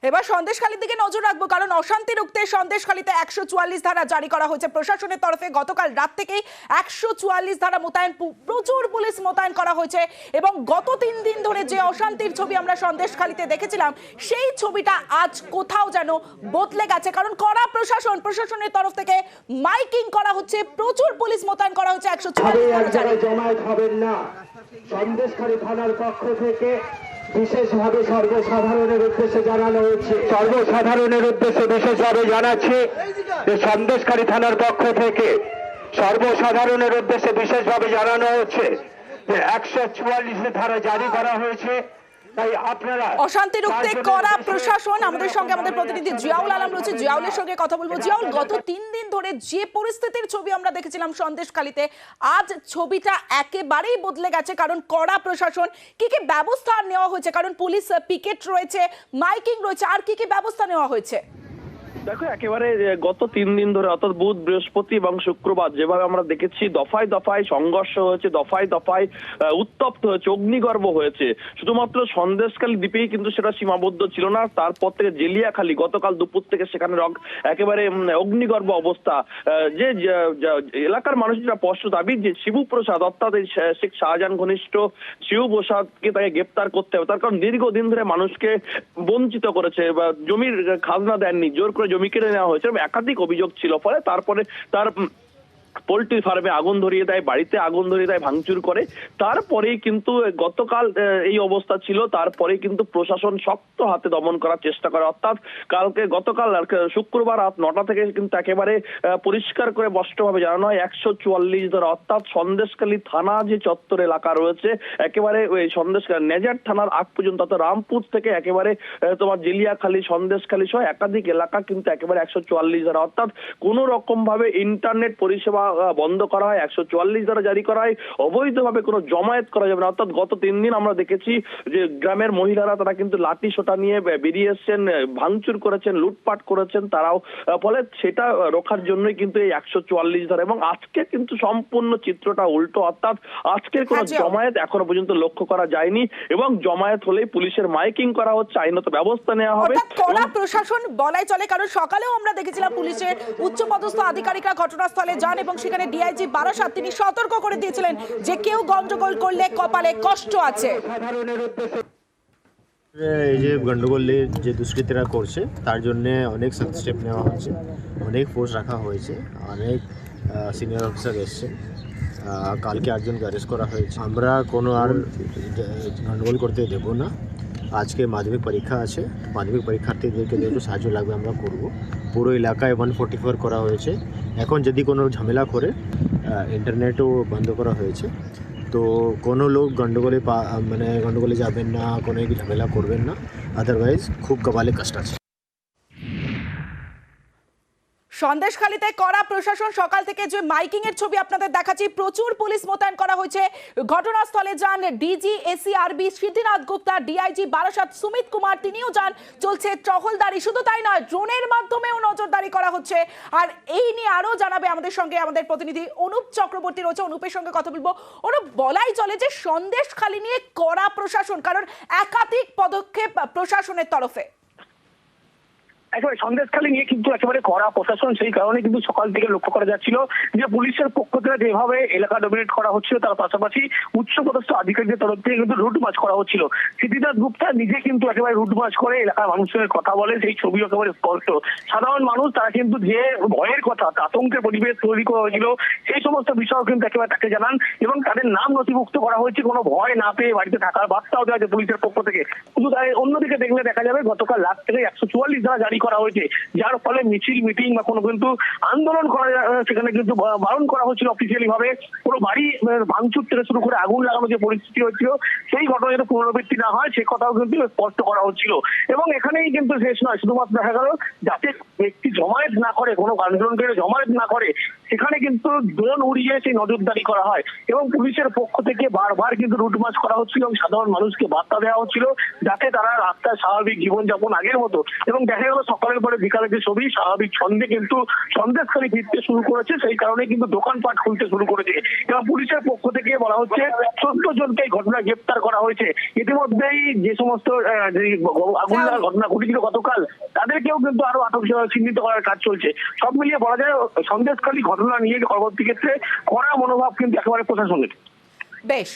এবার সন্দেশখালীর দিকে নজর রাখবো, কারণ অশান্তি রুখতে সন্দেশখালীতে 144 ধারা জারি করা হয়েছে প্রশাসনের তরফে। গতকাল রাত থেকেই 144 ধারা মোতায়েন, প্রচুর পুলিশ মোতায়েন করা হয়েছে। এবং গত 3 দিন ধরে যে অশান্তির ছবি আমরা সন্দেশখালীতে দেখেছিলাম, সেই ছবিটা আজ কোথাও যেন বদলে গেছে। কারণ কড়া প্রশাসনের তরফ থেকে মাইকিং করা হচ্ছে, প্রচুর পুলিশ মোতায়েন করা হচ্ছে। 144 ধারা জারি। জমায়েত হবেন না। সন্দেশখালী থানার পক্ষ থেকে বিশেষভাবে সর্বসাধারণের উদ্দেশ্যে জানানো হচ্ছে, বিশেষভাবে জানাচ্ছি যে সন্দেশখালী থানার পক্ষ থেকে সর্বসাধারণের উদ্দেশ্যে বিশেষভাবে জানানো হচ্ছে যে 144 ধারা জারি করা হয়েছে। তাই আপনারা অশান্তি রুখতে কড়া প্রশাসন। আমাদের সঙ্গে আমাদের প্রতিনিধি জিয়াউল আলম রয়েছে, জিয়াউলের সঙ্গে কথা বলবো। জিয়াউল, গত 3 দিন ধরে যে পরিস্থিতির ছবি আমরা দেখেছিলাম সন্দেশখালীতে, আজ ছবিটা একেবারেই বদলে গেছে। কারণ কড়া প্রশাসন, কি কি ব্যবস্থা নেওয়া হয়েছে? কারণ পুলিশ পিকেট রয়েছে, মাইকিং রয়েছে, আর কি কি ব্যবস্থা নেওয়া হয়েছে? দেখো, একেবারে গত 3 দিন ধরে অর্থাৎ বুধ, বৃহস্পতি এবং শুক্রবার যেভাবে আমরা দেখেছি দফায় দফায় সংঘর্ষ হয়েছে, দফায় দফায় উত্তপ্ত হয়েছে, অগ্নিগর্ভ হয়েছে। শুধুমাত্র সন্দেশখালী দ্বীপেই কিন্তু সেটা সীমাবদ্ধ ছিল না। তারপর থেকে জেলিয়াখালী গতকাল দুপুর থেকে সেখানে একেবারে অগ্নিগর্ভ অবস্থা। যে এলাকার মানুষেরা স্পষ্ট দাবি যে শিবুপ্রসাদ অর্থাৎ এই শেখ শাহজাহান ঘনিষ্ঠ শিবপ্রসাদকে তাকে গ্রেপ্তার করতে হবে। তার কারণ দীর্ঘদিন ধরে মানুষকে বঞ্চিত করেছে বা জমির খাজনা দেননি, জোর করে জমি কেড়ে নেওয়া হয়েছে, একাধিক অভিযোগ ছিল। ফলে তারপরে তার পোল্ট্রি ফার্মে আগুন ধরিয়ে দেয়, বাড়িতে আগুন ধরিয়ে দেয়, ভাঙচুর করে। তারপরেই কিন্তু গতকাল এই অবস্থা ছিল। তারপরে কিন্তু প্রশাসন শক্ত হাতে দমন করার চেষ্টা করে। অর্থাৎ গতকাল শুক্রবার রাত 9টা থেকে কিন্তু একেবারে পরিষ্কার করে স্পষ্টভাবে জানানো হয় 144 ধারা, অর্থাৎ সন্দেশখালী থানা যে চত্বর এলাকা রয়েছে, একেবারে ওই সন্দেশখালী নেজার থানার আগ পর্যন্ত, অর্থাৎ রামপুর থেকে একেবারে তোমার জেলিয়াখালী, সন্দেশখালী সহ একাধিক এলাকা কিন্তু একেবারে 144 ধারা, অর্থাৎ কোন রকম ভাবে ইন্টারনেট পরিষেবা বন্ধ করা হয়। 144 ধারা জারি করা হয়। অবৈধভাবে কোনো জমায়েত করা যাবে না। অর্থাৎ গত 3 দিন আমরা দেখেছি যে গ্রামের মহিলারা তারা কিন্তু লাঠি সোটা নিয়ে বেরিয়ে এসছেন, ভাঙচুর করেছেন, লুটপাট করেছেন তারাও। ফলে সেটা রোখার জন্যই কিন্তু এই 144 ধারা। এবং আজকে কিন্তু সম্পূর্ণ চিত্রটা উল্টো, অর্থাৎ আজকের কোনো জমায়েত এখনো পর্যন্ত লক্ষ্য করা যায়নি। এবং জমায়েত হলেই পুলিশের মাইকিং করা হচ্ছে, আইনত ব্যবস্থা নেওয়া হবে। কড়া প্রশাসন বলাই চলে, কারণ সকালেও আমরা দেখেছিলাম পুলিশের উচ্চপদস্থ আধিকারিকরা ঘটনাস্থলে যান এবং সেখানে ডিআইজি বারাসাত তিনি সতর্ক করে দিয়েছিলেন যে কেউ গন্ডগোল করলে কপালে কষ্ট আছে। এই যে গন্ডগোলে যে দুষ্কৃতীরা করছে তার জন্য অনেক সখ্ত স্টেপ নেওয়া হচ্ছে, অনেক ফোর্স রাখা হয়েছে, অনেক সিনিয়র অফিসার এসছে। কালকে একজনকে অ্যারেস্ট করা হয়েছে। আমরা কোনো আর গন্ডগোল করতে দেব না। আজকে মাধ্যমিক পরীক্ষা আছে, মাধ্যমিক পরীক্ষার্থীদেরকে যেহেতু সাহায্য লাগবে আমরা করব। পুরো এলাকায় 144 করা হয়েছে। এখন যদি কোনো ঝামেলা করে ইন্টারনেটও বন্ধ করা হয়েছে। তো কোনো লোক গন্ডগোলে যাবেন না, কোনো ঝামেলা করবেন না, আদারওয়াইজ খুব কপালে কষ্ট আছে। সন্দেশখালীতে কড়া প্রশাসন, সকাল থেকে যে মাইকিং এর ছবি আপনাদের দেখাচ্ছি, প্রচুর পুলিশ মোতায়েন করা হয়েছে। ঘটনাস্থলে যান ডিজি এসিআরবি সিদ্ধিনাথ গুপ্তা, ডিআইজি বারাসাত সুমিত কুমার তিনিও যান। চলছে টহলদারি, শুধু তাই নয় ড্রোনের মাধ্যমেও নজরদারি করা হচ্ছে। আর এই নিয়ে আরো জানাবে আমাদের সঙ্গে আমাদের প্রতিনিধি অনুপ চক্রবর্তী রয়েছে, অনুপের সঙ্গে কথা বলবো। অনুপ, বলাই চলে যে সন্দেশখালী নিয়ে কড়া প্রশাসন, কারণ একাধিক পদক্ষেপ প্রশাসনের তরফে। একেবারে সন্দেশখালী নিয়ে কিন্তু একেবারে কড়া প্রশাসন। সেই কারণে কিন্তু সকাল থেকে লক্ষ্য করা যাচ্ছিল যে পুলিশের পক্ষ থেকে যেভাবে এলাকা ডমিনেট করা হচ্ছিল, তার পাশাপাশি উচ্চপদস্থ আধিকারিকদের তরফ থেকে কিন্তু রুট মার্চ করা হচ্ছিল। সিদ্ধিনাথ গুপ্তা নিজে কিন্তু একেবারে রুট মার্চ করে এলাকার মানুষের কথা বলে, সেই ছবি একেবারে স্পষ্ট। সাধারণ মানুষ তারা কিন্তু যে ভয়ের কথা, আতঙ্কের পরিবেশ তৈরি করা হয়েছিল, সেই সমস্ত বিষয় কিন্তু একেবারে তাকে জানান এবং তাদের নাম নথিভুক্ত করা হয়েছে কোনো ভয় না পেয়ে বাড়িতে থাকার বার্তাও দেওয়া হয়েছে পুলিশের পক্ষ থেকে। শুধু অন্যদিকে দেখলে দেখা যাবে গতকাল রাত থেকে 144 ধারা জারি করা হয়েছে, যার ফলে মিছিল মিটিং বা কোনো কিন্তু আন্দোলন করা সেখানে কিন্তু বারণ করা হচ্ছিল অফিসিয়ালি ভাবে। পুরো বাড়ি ভাঙচুর থেকে শুরু করে আগুন লাগানো যে পরিস্থিতি হচ্ছিল, সেই ঘটনা যাতে পুনরাবৃত্তি না হয় সে কথাও কিন্তু স্পষ্ট করা হচ্ছিল। এবং এখানেই কিন্তু শেষ নয়, শুধুমাত্র দেখা গেল যাতে ব্যক্তি জমায়েত না করে, কোনো আন্দোলনকারী জমায়েত না করে, সেখানে কিন্তু ড্রোন উড়িয়ে সেই নজরদারি করা হয়। এবং পুলিশের পক্ষ থেকে বারবার কিন্তু রুট মার্চ করা হচ্ছিল এবং সাধারণ মানুষকে বার্তা দেওয়া হচ্ছিল যাতে তারা রাস্তায় স্বাভাবিক জীবনযাপন আগের মতো। এবং দেখা গেল সকালের পরে বিকালে যে ছবি স্বাভাবিক ছন্দে কিন্তু সন্দেশখালী ফিরতে শুরু করেছে, সেই কারণে কিন্তু দোকানপাট খুলতে শুরু করেছে এবং পুলিশের পক্ষ থেকে বলা হচ্ছে 14 জনকে এই ঘটনায় গ্রেপ্তার করা হয়েছে। ইতিমধ্যেই যে সমস্ত আগুন লাগার ঘটনা ঘটেছিল গতকাল, তাদেরকেও কিন্তু আরো আটক চিহ্নিত করার কাজ চলছে। সব মিলিয়ে বলা যায় সন্দেশখালী ঘটনা নিয়ে পরবর্তী ক্ষেত্রে কড়া মনোভাব কিন্তু একেবারে প্রশাসনের। বেশ।